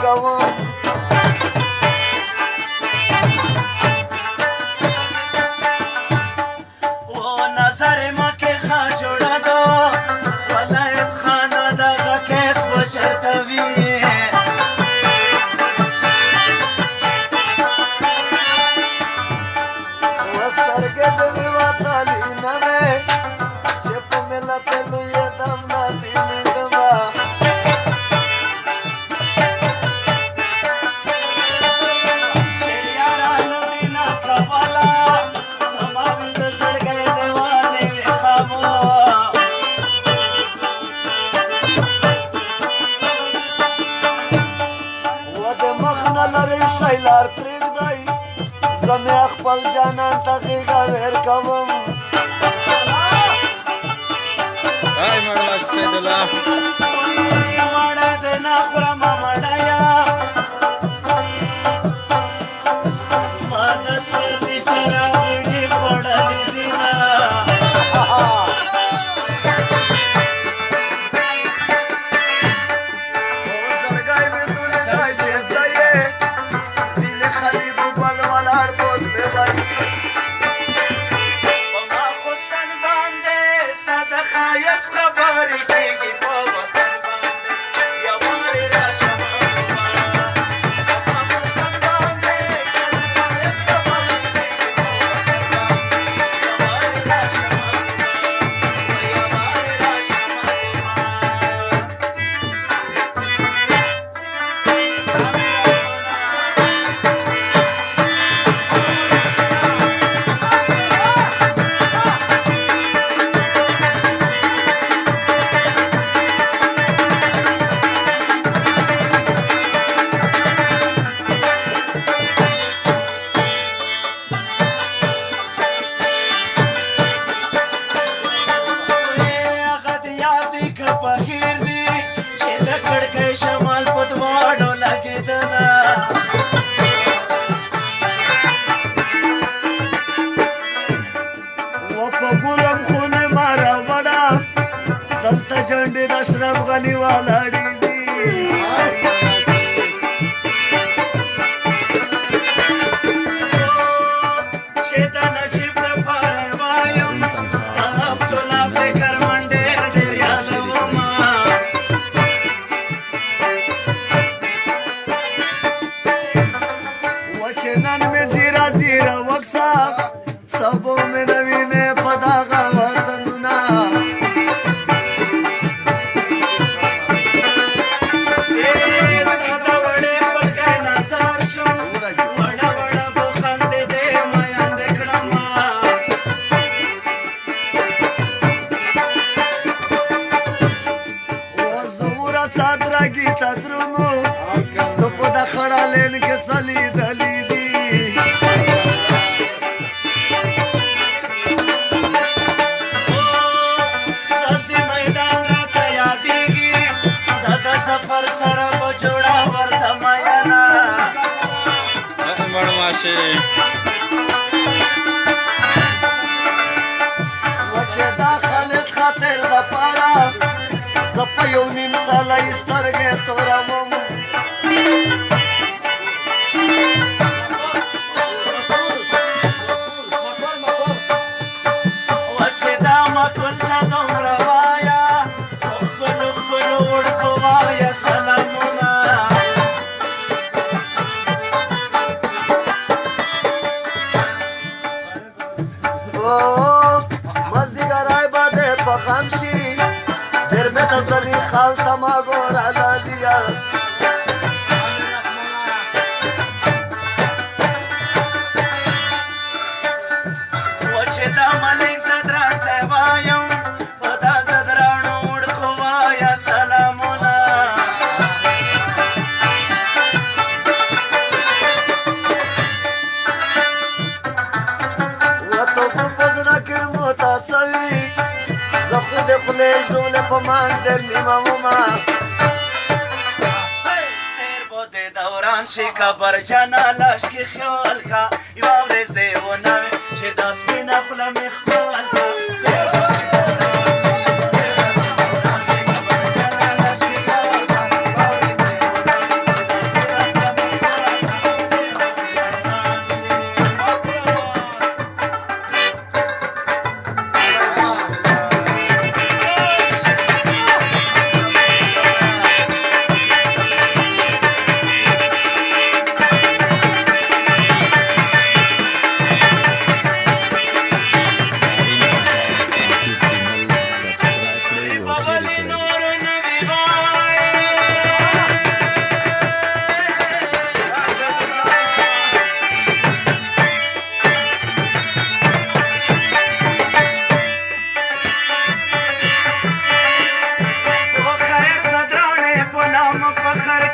کوم و نظر ما کې ښه جوړه ده ولایت خانه دغه کیس به چېرته وي وسترګې د وطالي نه مې چې په ملت لوی دم نه بیلیدمه چې یارانو مینه کوله زما مې د زړګی دیوالې ویښاوه و د مخ نه لرې شی لار پرېږدئ زه مې خپل جانان ته غېږه ویر کوم Ay, Marwa Saidullah. مړه دې نه خورمه مړیه ما د سپرلي سره وړي خوړلې دینه زړګی مې دولیدی چې ته یې دل خلیب بل ولاړ بود مې وایي په ما خوستن باندې ستا د ښایست خبرې کېږي په وطن باندې یوارې راشه محبوبه په ما خوستن باندې ستا د ښایست خبرې کېږي په وطن باندې یوارې راشه محبوبه یوارې راشه هغه د یاد دی که په خیر دی چې د کړکۍ شمال په دواړو لګېدنه و په ګلم خونې ما راوړه دلته جنډې د اشرف غني ولاړې دي چې د نجیب لپاره وایم د عبدالله فکر من ډېر ډېر یادومه و چې نن مې زیره زیره وکسه سبو مې نه وینې په دغه وطنونه ستا د وړې خلکۍ نظر شم وړه وړه بخندې دې میندې کړمه و زوره صدرګي ته درومو ته په د خړه لین کې څه لیدلي دي ساسي میدان راته یادېږي د د سفر سره به جوړه ورځم میینه Ay, Marwa Sheikh. و چې دا خالد خاطر د پاره زه په یو نیم ساله یې سترګې تورمم و چې دا مکل ته دومره وایه ښکلو ښکلو وړکو وایه سلامونه مازدیګری به دې په غم شي ډېر مې د زلي خال ته ما ګوره لاليه و چې دا ملک صدراک ته وایم په دا صدراڼو وړکو وایه سلامونه و تو په زړه کې متاسوي زه خو د خولې ژولې په منځ ډېر نیمه ومه تیر بود دوران شي کبر جانا لشکې خیال کا یوه ورځ دې ونه وي چې دا سپینه خوله مې خپل کا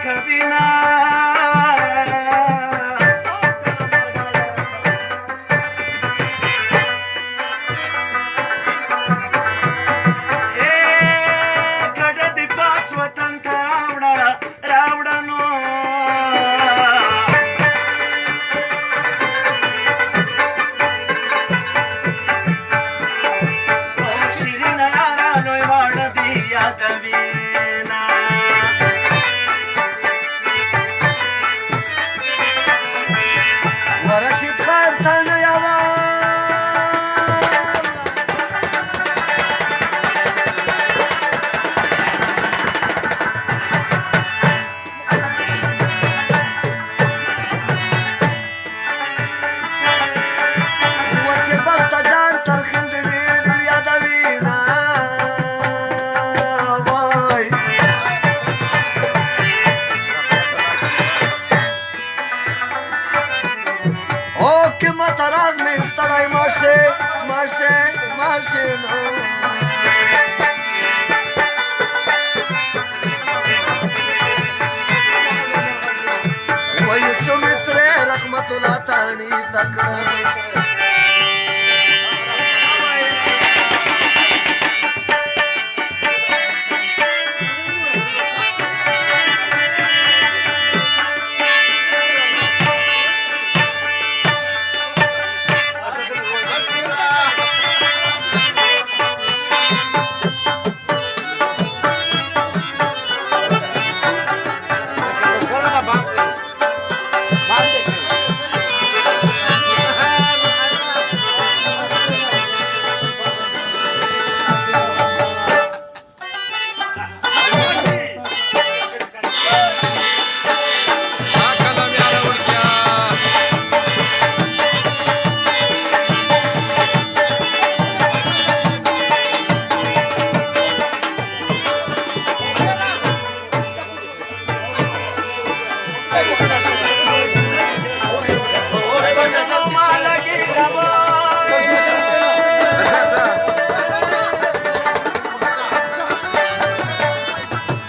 कविना कड़े दिपा स्वतंत्र रावड़ा रावड़ा नो शिरीन यारा नो वाड़ दिया कविना ورشید خان تن یوا وچه بخت جان ترخیم دیوین یادوینا وای او که ما تراغلی ستړی ماشه ماشه ماشه نو وای څو مصری رحمت الله تانی تکړه हाँ कलम यार उड़ गया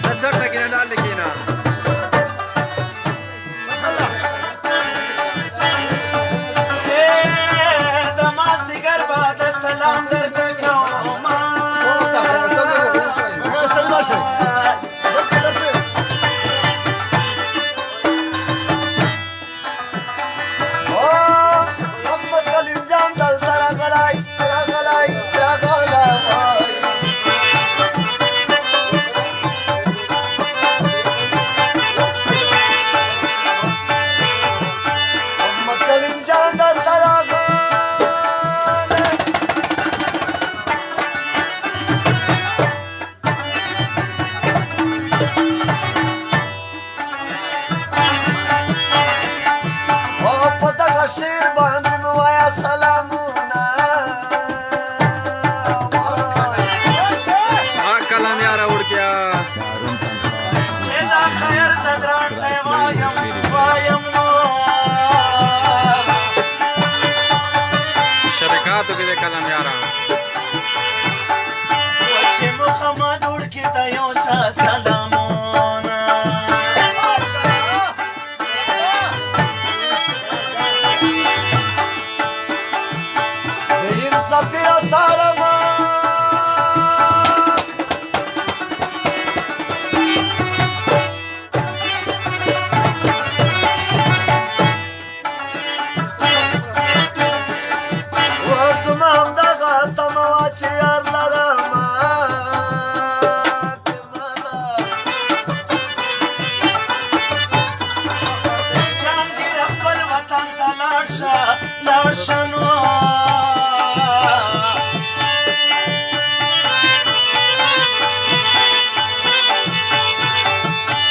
नजर तक ना डाल लेकिन दमास्तिगर बाद सलाम दर्द कौमा محمد کلیم جان دلته راغلی راغلی راغلی محمد کلیم جان دلته راغلی او په دغه شعر باندې مې وایه سلامونه हाँ कलम यार उड़ गया چې دا خیر زدران ته وایم وایم نو शरकातों के दे कलम यारा چې محمد وړ کې ته یو سلامونه بهیم سفیر سارما واسما همدغه تمه وا چې یار لرمه جهانګیر خپل وطن ته لاړ شه لاړ شه نو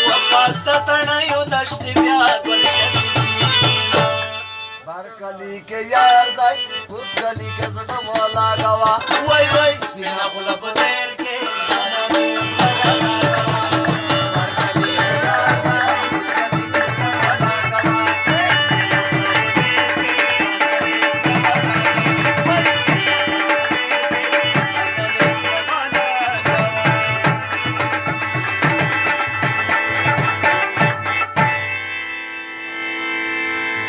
وپاسته تڼیو دشتې بیا ګل شوي دي بار کلی کې یار دی اوس کلی کې زړه مولا غوا وای وای سپینه خوله په تیل کې زما دې بلا لګوا. هر کلی یې یار دی، اوس کلی کې زما بلا لګوا.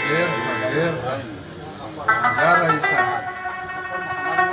ډېر ښه ډېر ښه یا رئیسه